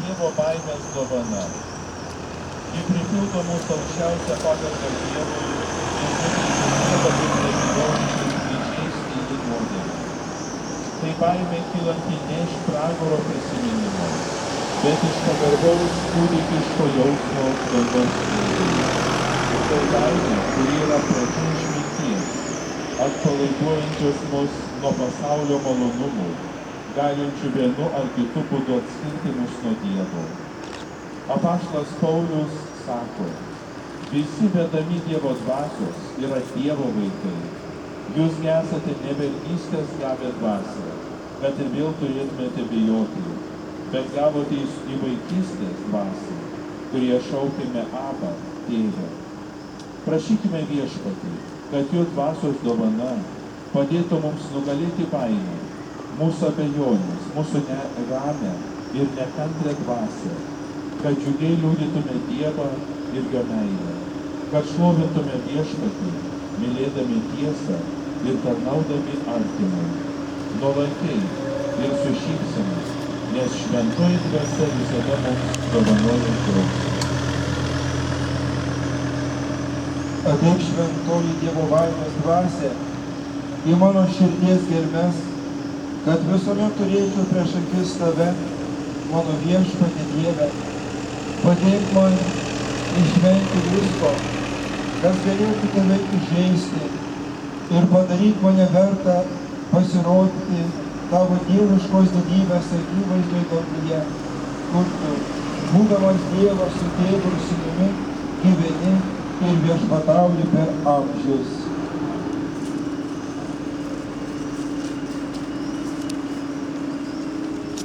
Dievo baimės dovana. Ji pripildo mūsų aukščiausią pagarbą Dievui ir nukreipia Dievą kaip nebijaujančius išnešti į nuodėmę. Tai baimė kylanti ne iš pragaro prisiminimo, bet iš pagarbaus kūdikiško jausmo dangaus tėvui. Tai baimė, kuri yra pradžia išminties, atpalaiduojančios mus nuo pasaulio malonumų, galinčių vienu ar kitu būdu atskirti mus nuo Dievo. Apaštalas Paulius sako, visi vedami Dievo dvasios yra Dievo vaikai. Jūs nesate ne vergystės gavę dvasią, kad ir vėl turėtumėte bijoti, bet gavote į vaikystės dvasią, kurie šaukime Abba, Tėve. Prašykime Viešpatį, kad jo dvasios dovana padėtų mums nugalėti baimę, mūsų abejonės, mūsų neramę ir nekantrę dvasią, kad džiugiai liudytume Dievą ir jo meilę, kad šlovintume Viešpatį, mylėdami tiesą ir tarnaudami artimui, nuolankiai ir su šypsena, nes šventoji dvasia visada mums dovanoja džiaugsmą. Ateik šventoji Dievo baimės dvasia į mano širdies gelmes, kad visuomet turėčiau prieš akis tave, mano Viešpatie Dieve. Padėk man išvengti visko, kas galėtų tave įžeisti, ir padaryk mane vertą pasirodyti tavo dieviškos didybės akivaizdoje danguje, kur tu, būdamas Dievas su Tėvu ir Sūnumi, gyveni ir viešpatauji per amžius.